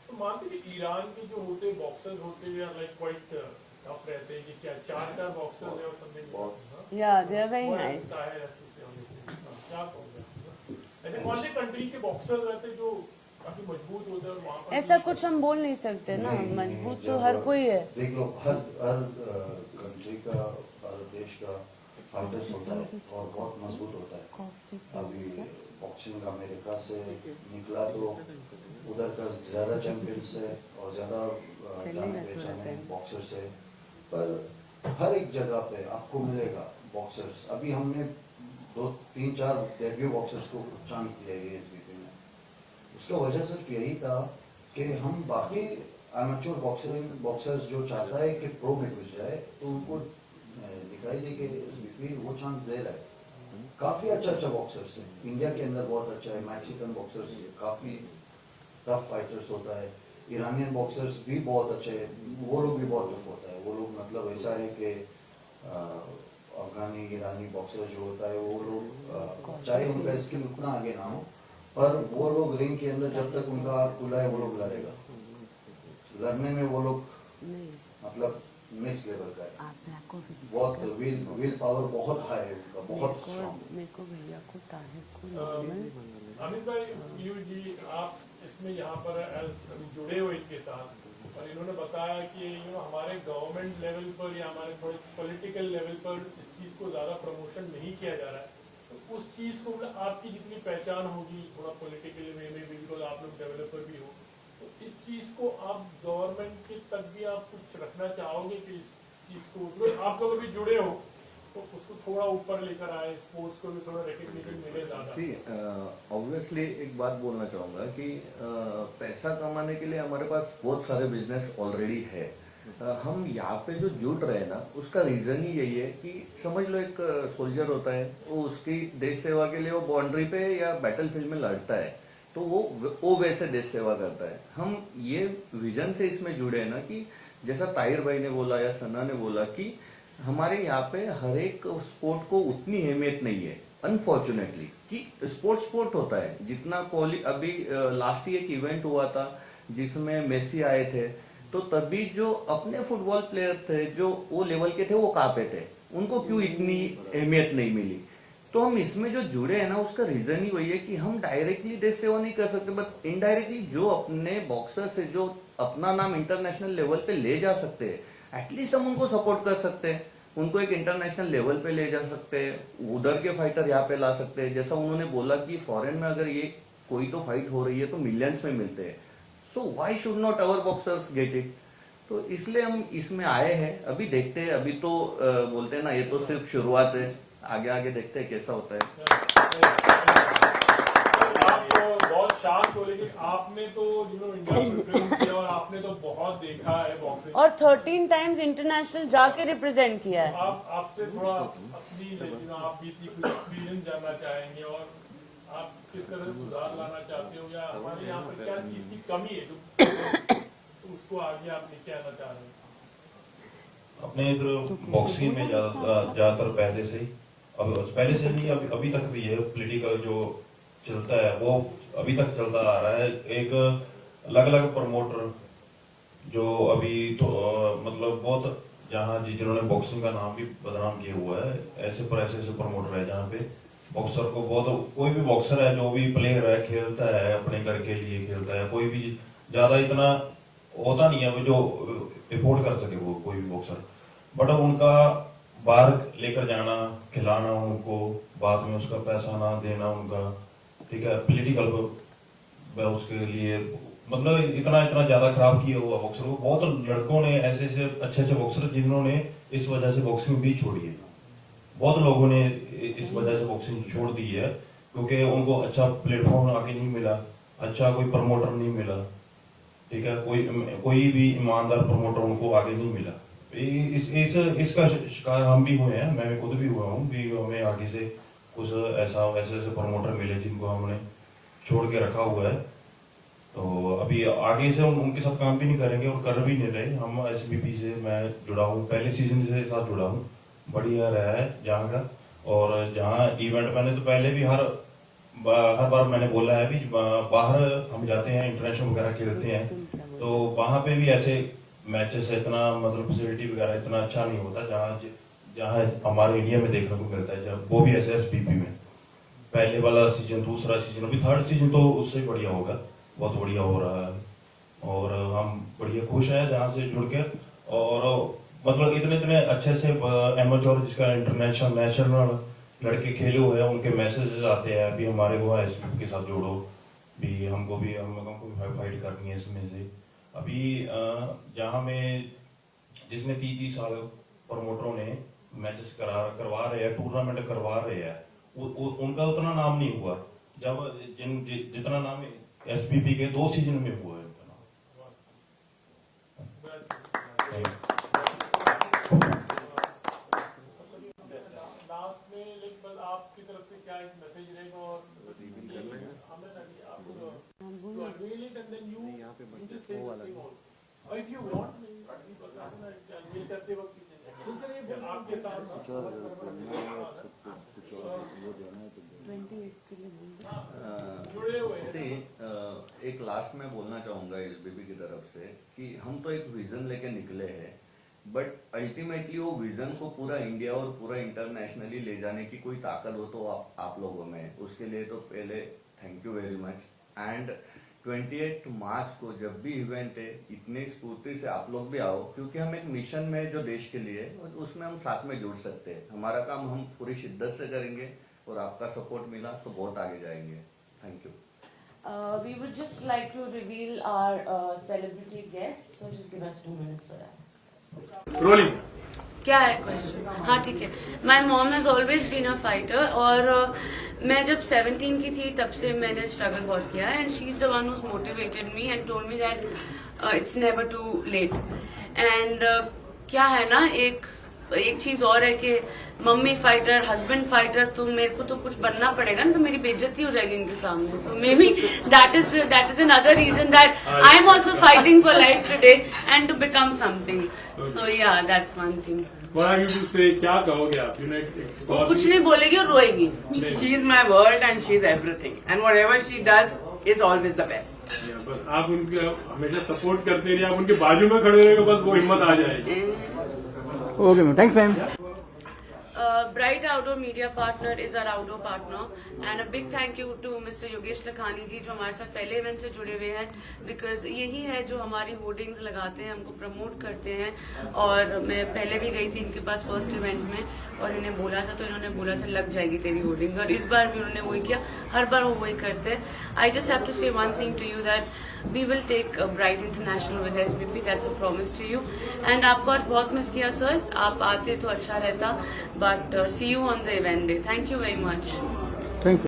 तो मानते कि Iran के जो होते boxers होते हैं like quite tough रहते हैं कि क्या 4 बॉक्सर्स है और something. Yeah, they are very nice. क्या ऐसे कौन से कंट्री के बॉक्सर्स रहते जो काफी मजबूत होते हैं और वहाँ पर ऐसा कुछ हम बोल नहीं सकते ना, मजबूत तो हर कोई है. देख लो, हर कंट्री का, हर देश का फाइटर्स होता है और बहुत मजबूत होता है. अभी बॉक्सिंग अमेरिका से निकला तो उधर का ज्यादा चैंपियंस है और ज्यादा जाने पहचाने बॉक्सर्स है. पर हर एक जगह पे आपको मिलेगा बॉक्सर्स. अभी हमने 2-3-4 डेब्यू बॉक्सर्स को चांस दिया है एसबीपी में. उसका वजह सिर्फ यही था कि हम बाकी एमेच्योर बॉक्सर्स जो चाहता है कि प्रो में घुस जाए तो उनको दिखाई दे कि एसबीपी वो चांस दे रहा है. काफी अच्छा बॉक्सर्स है इंडिया के अंदर, बहुत अच्छा है. मैक्सिकन बॉक्सर्स काफी टफ फाइटर्स होता है. ईरानियन बॉक्सर्स भी बहुत अच्छे हैं, वो लोग भी बहुत टफ होता है. वो लोग मतलब ऐसा है कि अफगानी ईरानी बॉक्सर जो होता है वो लोग चाहे उनका स्किल उतना आगे ना हो पर वो लोग रिंग के अंदर जब तक उनका हाथ खुला है वो लोग लड़ेगा, लड़ने में वो लोग मतलब नेक्स्ट लेवल का है, बहुत विल पावर बहुत हाई है उनका, बहुत स्ट्रॉन्ग। अमित भाई, पीयूष जी, आप इसमें यहाँ पर अभी जुड़े हो इनके साथ और इन्होंने बताया कि हमारे गवर्नमेंट लेवल पर या हमारे थोड़े पॉलिटिकल लेवल पर इस चीज़ को ज़्यादा प्रमोशन नहीं किया जा रहा है, तो उस चीज़ को मतलब आपकी जितनी पहचान होगी थोड़ा पॉलिटिकल वे में भी, बिकॉज आप लोग डेवलपर भी हो, तो इस चीज़ को आप गवर्नमेंट के तक भी आप कुछ रखना चाहोगे कि इस चीज़ को, तो आप लोग अभी जुड़े हो तो उसको थोड़ा ऊपर लेकर आए, स्पोर्ट्स को भी थोड़ा रिकग्निशन मिले ज़्यादा। ऑब्वियसली एक बात बोलना चाहूँगा कि पैसा कमाने के लिए हमारे पास बहुत सारे बिजनेस ऑलरेडी है। हम यहाँ पे जो जुट रहे हैं ना, उसका रीज़न ही यही है कि समझ लो एक सोल्जर होता है, वो उसकी देश सेवा के लिए वो बाउंड्री पे या बैटल फील्ड में लड़ता है, तो वो वैसे देश सेवा करता है। हम ये विजन से इसमें जुड़े हैं ना कि जैसा ताहिर भाई ने बोला या सना ने बोला कि हमारे यहाँ पे हर एक स्पोर्ट को उतनी अहमियत नहीं है अनफॉर्चुनेटली, कि स्पोर्ट होता है जितना अभी लास्ट एक इवेंट हुआ था जिसमें मेसी आए थे, तो तभी जो अपने फुटबॉल प्लेयर थे जो वो लेवल के थे वो कहाँ पे थे, उनको क्यों इतनी अहमियत नहीं मिली। तो हम इसमें जो जुड़े हैं ना, उसका रीजन ही वही है कि हम डायरेक्टली देश सेवा नहीं कर सकते, बट इनडायरेक्टली जो अपने बॉक्सर से जो अपना नाम इंटरनेशनल लेवल पे ले जा सकते हैं, एटलीस्ट हम उनको सपोर्ट कर सकते हैं, उनको एक इंटरनेशनल लेवल पे ले जा सकते हैं, उधर के फाइटर यहाँ पे ला सकते हैं। जैसा उन्होंने बोला कि फॉरेन में अगर ये कोई तो फाइट हो रही है तो मिलियंस में मिलते हैं, so why should not our boxers get it. तो इसलिए हम इसमें आए हैं, अभी देखते हैं, अभी तो बोलते हैं ना ये तो सिर्फ शुरुआत है, आगे आगे देखते हैं कैसा होता है। बहुत शांत हो, लेकिन आपने तो इंडिया रिप्रेजेंट किया और आपने तो बहुत देखा है बॉक्सिंग, और 13 टाइम्स इंटरनेशनल जाके रिप्रेजेंट किया है। आपसे थोड़ा अपनी आप भी एक्सपीरियंस जानना चाहेंगे और आप किस तरह सुधार लाना चाहते हो, या हमारे यहाँ पर क्या चीज की कमी है जो उसको आगे आप लेके आना चाह रहे हैं। अपने इधर बॉक्सिंग में ज्यादातर पहले से ही, पहले से नहीं अभी तक भी है, पॉलिटिकल जो चलता है वो अभी तक चलता आ रहा है। एक अलग अलग प्रमोटर जो अभी तो मतलब बहुत जहाँ जिन्होंने बॉक्सिंग का नाम भी बदनाम किया हुआ है, ऐसे प्रमोटर है जहाँ पे बॉक्सर को बहुत, कोई भी बॉक्सर है जो भी प्लेयर है खेलता है अपने घर के लिए खेलता है, कोई भी ज्यादा इतना होता नहीं है वो जो अफोर्ड कर सके वो कोई भी बॉक्सर, बट उनका बाहर लेकर जाना, खिलाना उनको, बाद में उसका पैसा ना देना उनका, ठीक है, पॉलिटिकल उसके लिए मतलब इतना ज्यादा खराब किया हुआ बॉक्सर को। बहुत लड़कों ने ऐसे अच्छे बॉक्सर जिन्होंने इस वजह से बॉक्सिंग भी छोड़ी है, बहुत लोगों ने इस वजह से बॉक्सिंग छोड़ दी है क्योंकि उनको अच्छा प्लेटफॉर्म आगे नहीं मिला, अच्छा कोई प्रमोटर नहीं मिला, ठीक है, कोई भी ईमानदार प्रमोटर उनको आगे नहीं मिला। इसका शिकार हम भी हुए हैं, मैं खुद भी हुआ हूँ भी, हमें आगे से कुछ ऐसे प्रमोटर मिले जिनको हमने छोड़ के रखा हुआ है, तो अभी आगे से उनके साथ काम भी नहीं करेंगे और कर भी नहीं रहे। हम SBP से मैं जुड़ा हूँ, पहले सीजन से साथ जुड़ा हूँ, बढ़िया रहा है जहाँ का, और जहाँ इवेंट मैंने तो पहले भी हर बार मैंने बोला है भी, बाहर हम जाते हैं इंटरनेशनल वगैरह खेलते हैं तो वहाँ पे भी ऐसे मैचेस इतना मतलब फैसिलिटी वगैरह इतना अच्छा नहीं होता जहाँ हमारे इंडिया में देखने को मिलता है, जब वो भी ऐसे SBP में पहले वाला सीजन, दूसरा सीजन, अभी थर्ड सीजन तो उससे बढ़िया होगा, बहुत बढ़िया हो रहा है और हम बढ़िया खुश हैं जहाँ से जुड़ के। और मतलब इतने अच्छे से एमेच्योर जिसका इंटरनेशनल नेशनल लड़के खेले हुए हैं उनके मैसेजेस आते हैं अभी हमारे को SBP के साथ जोड़ो भी, हमको भी फाइट करनी है इसमें से। अभी जहाँ में जिसने 30 साल प्रमोटरों ने मैचेस करवा रहे हैं, टूर्नामेंट करवा रहे हैं, उनका उतना नाम नहीं हुआ जब जितना नाम SBP के 2 सीजन में हुआ है उनका नाम। लास्ट में बस आपकी तरफ से क्या एक मैसेज रहेगा और if you want करते वक्त आपके साथ जुड़े हुए लास्ट में बोलना चाहूंगा एसबीपी की तरफ से कि हम तो एक विजन लेके निकले हैं, बट अल्टीमेटली वो विजन को पूरा इंडिया और पूरा इंटरनेशनली ले जाने की कोई ताकत हो तो आप लोगों में है। उसके लिए तो पहले thank you very much. And 28 मार्च को जब भी इवेंट है, इतनी स्फूर्ति से आप लोग भी आओ, क्योंकि हम एक मिशन में जो देश के लिए, उसमें हम साथ में जुड़ सकते हैं। हमारा काम हम पूरी शिद्दत से करेंगे और आपका सपोर्ट मिला तो बहुत आगे जाएंगे। Thank you. We would just like to reveal our celebrity guest, so just give us 2 minutes for that. Rolling. क्या है क्वेश्चन? हाँ ठीक है। My mom has always been a fighter, और मैं जब 17 की थी तब से मैंने स्ट्रगल बहुत किया है, and she is the one who motivated me and told me that it's never too late. एंड क्या है ना, एक चीज और है कि मम्मी फाइटर, हस्बैंड फाइटर, तो मेरे को तो कुछ बनना पड़ेगा ना, तो मेरी बेइज्जती हो जाएगी इनके सामने। So maybe that is another reason that I am also fighting for life today and to become something. So yeah that's one thing. What are you to say? क्या कहोगे आप? वो कुछ नहीं बोलेगी और रोएगी। She is my world and she is everything, and whatever she does is always the best. बस आप उनके हमेशा सपोर्ट करते रहिए, आप उनके बाजू में खड़े रहिए, बस वो हिम्मत आ जाएगी। Okay, ma'am. Thanks, ma'am. Bright Outdoor Media Partner is our outdoor partner, and a big thank you to Mr. Yogesh Lakhani जी जो हमारे साथ पहले इवेंट से जुड़े हुए हैं, बिकॉज यही है जो हमारी होर्डिंग्स लगाते हैं, हमको प्रमोट करते हैं। और मैं पहले भी गई थी इनके पास फर्स्ट इवेंट में, और इन्हें बोला था तो इन्होंने बोला था लग जाएगी तेरी होर्डिंग, और इस बार भी उन्होंने वही किया। हर बार वो वही करते हैं। I just have to say one thing to you that we will take Bright International with SBP, that's a promise to you. And आपको आज बहुत मिस किया सर, आप आते तो अच्छा रहता, but see you on the event day. Thank you very much. Thanks.